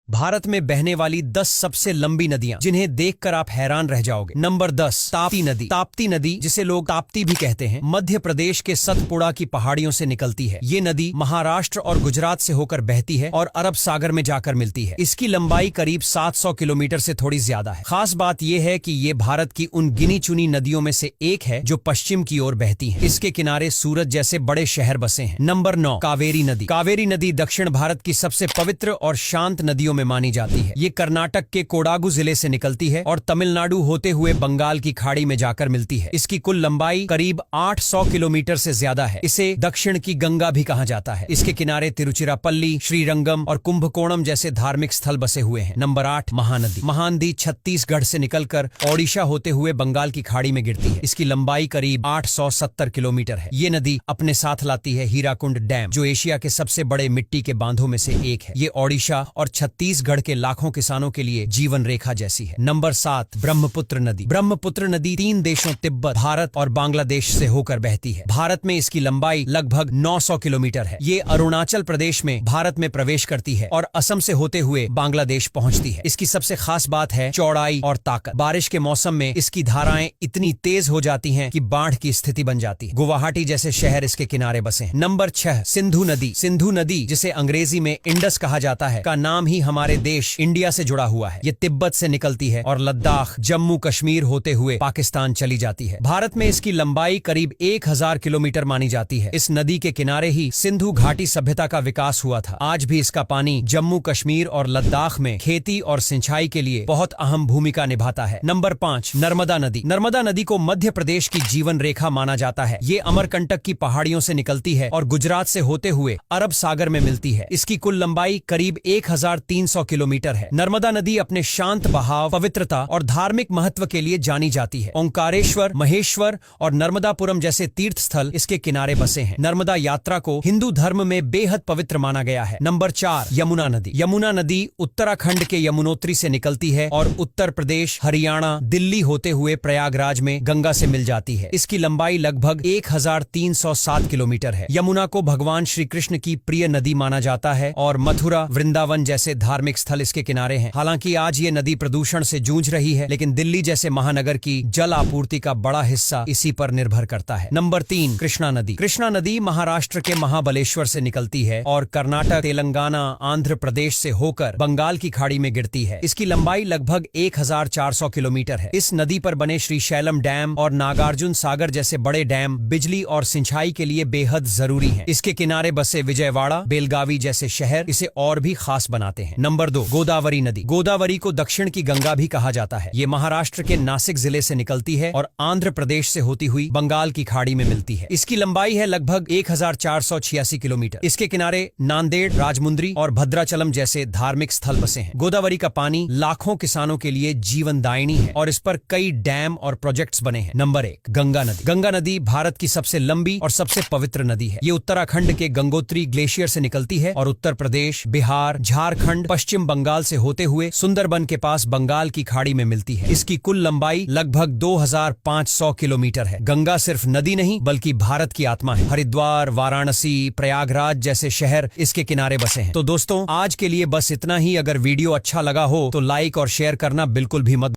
भारत में बहने वाली 10 सबसे लंबी नदियां जिन्हें देखकर आप हैरान रह जाओगे। नंबर 10, ताप्ती नदी। ताप्ती नदी, जिसे लोग ताप्ती भी कहते हैं, मध्य प्रदेश के सतपुड़ा की पहाड़ियों से निकलती है। ये नदी महाराष्ट्र और गुजरात से होकर बहती है और अरब सागर में जाकर मिलती है। इसकी लंबाई करीब 700 किलोमीटर से थोड़ी ज्यादा है। खास बात यह है कि ये भारत की उन गिनी चुनी नदियों में से एक है जो पश्चिम की ओर बहती है। इसके किनारे सूरत जैसे बड़े शहर बसे हैं। नंबर 9, कावेरी नदी। कावेरी नदी दक्षिण भारत की सबसे पवित्र और शांत नदियों में मानी जाती है। ये कर्नाटक के कोडागु जिले से निकलती है और तमिलनाडु होते हुए बंगाल की खाड़ी में जाकर मिलती है। इसकी कुल लंबाई करीब 800 किलोमीटर से ज्यादा है। इसे दक्षिण की गंगा भी कहा जाता है। इसके किनारे तिरुचिरापल्ली, श्रीरंगम और कुंभकोणम जैसे धार्मिक स्थल बसे हुए हैं। नंबर 8, महानदी। महानदी छत्तीसगढ़ से निकलकर ओडिशा होते हुए बंगाल की खाड़ी में गिरती है। इसकी लंबाई करीब 870 किलोमीटर है। ये नदी अपने साथ लाती है हीराकुंड डैम, जो एशिया के सबसे बड़े मिट्टी के बांधों में से एक है। ये ओडिशा और छत्तीसगढ़ के लाखों किसानों के लिए जीवन रेखा जैसी है। नंबर 7, ब्रह्मपुत्र नदी। ब्रह्मपुत्र नदी 3 देशों तिब्बत, भारत और बांग्लादेश से होकर बहती है। भारत में इसकी लंबाई लगभग 900 किलोमीटर है। ये अरुणाचल प्रदेश में भारत में प्रवेश करती है और असम से होते हुए बांग्लादेश पहुंचती है। इसकी सबसे खास बात है चौड़ाई और ताकत। बारिश के मौसम में इसकी धाराएं इतनी तेज हो जाती हैं कि बाढ़ की स्थिति बन जाती है। गुवाहाटी जैसे शहर इसके किनारे बसे हैं। नंबर 6, सिंधु नदी। सिंधु नदी, जिसे अंग्रेजी में इंडस कहा जाता है, का नाम ही हमारे देश इंडिया से जुड़ा हुआ है। ये तिब्बत से निकलती है और लद्दाख, जम्मू कश्मीर होते हुए पाकिस्तान चली जाती है। भारत में इसकी लंबाई करीब 1000 किलोमीटर मानी जाती है। इस नदी के किनारे ही सिंधु घाटी सभ्यता का विकास हुआ था। आज भी इसका पानी जम्मू कश्मीर और लद्दाख में खेती और सिंचाई के लिए बहुत अहम भूमिका निभाता है। नंबर 5, नर्मदा नदी। नर्मदा नदी को मध्य प्रदेश की जीवन रेखा माना जाता है। ये अमरकंटक की पहाड़ियों से निकलती है और गुजरात से होते हुए अरब सागर में मिलती है। इसकी कुल लंबाई करीब 1300 किलोमीटर है। नर्मदा नदी अपने शांत बहाव, पवित्रता और धार्मिक महत्व के लिए जानी जाती है। ओंकारेश्वर, महेश्वर और नर्मदापुरम जैसे तीर्थ स्थल इसके किनारे बसे हैं। नर्मदा यात्रा को हिंदू धर्म में बेहद पवित्र माना गया है। नंबर 4, यमुना नदी। यमुना नदी उत्तराखंड के यमुनोत्री से निकलती है और उत्तर प्रदेश, हरियाणा, दिल्ली होते हुए प्रयागराज में गंगा से मिल जाती है। इसकी लंबाई लगभग 1307 किलोमीटर है। यमुना को भगवान श्री कृष्ण की प्रिय नदी माना जाता है और मथुरा, वृंदावन जैसे धार्मिक स्थल इसके किनारे हैं। हालांकि आज ये नदी प्रदूषण से जूझ रही है, लेकिन दिल्ली जैसे महानगर की जल आपूर्ति का बड़ा हिस्सा इसी पर निर्भर करता है। नंबर 3, कृष्णा नदी। कृष्णा नदी महाराष्ट्र के महाबलेश्वर से निकलती है और कर्नाटक, तेलंगाना, आंध्र प्रदेश से होकर बंगाल की खाड़ी में गिरती है। इसकी लंबाई लगभग 1400 किलोमीटर है। इस नदी पर बने श्रीशैलम डैम और नागार्जुन सागर जैसे बड़े डैम बिजली और सिंचाई के लिए बेहद जरूरी हैं। इसके किनारे बसे विजयवाड़ा, बेलगावी जैसे शहर इसे और भी खास बनाते हैं। नंबर 2, गोदावरी नदी। गोदावरी को दक्षिण की गंगा भी कहा जाता है। ये महाराष्ट्र के नासिक जिले से निकलती है और आंध्र प्रदेश से होती हुई बंगाल की खाड़ी में मिलती है। इसकी लंबाई है लगभग 1486 किलोमीटर। इसके किनारे नांदेड़, राजमुंद्री और भद्राचलम जैसे धार्मिक स्थल बसे हैं। गोदावरी का पानी लाखों किसानों के लिए जीवनदायिनी है और इस पर कई डैम और प्रोजेक्ट्स बने हैं। नंबर 1, गंगा नदी। गंगा नदी भारत की सबसे लंबी और सबसे पवित्र नदी है। ये उत्तराखंड के गंगोत्री ग्लेशियर से निकलती है और उत्तर प्रदेश, बिहार, झारखंड, पश्चिम बंगाल से होते हुए सुंदरबन के पास बंगाल की खाड़ी में मिलती है। इसकी कुल लंबाई लगभग 2500 किलोमीटर है। गंगा सिर्फ नदी नहीं बल्कि भारत की आत्मा है। हरिद्वार, वाराणसी, प्रयागराज जैसे शहर इसके किनारे बसे हैं। तो दोस्तों, आज के लिए बस इतना ही। अगर वीडियो अच्छा लगा हो तो लाइक और शेयर करना बिल्कुल भी मत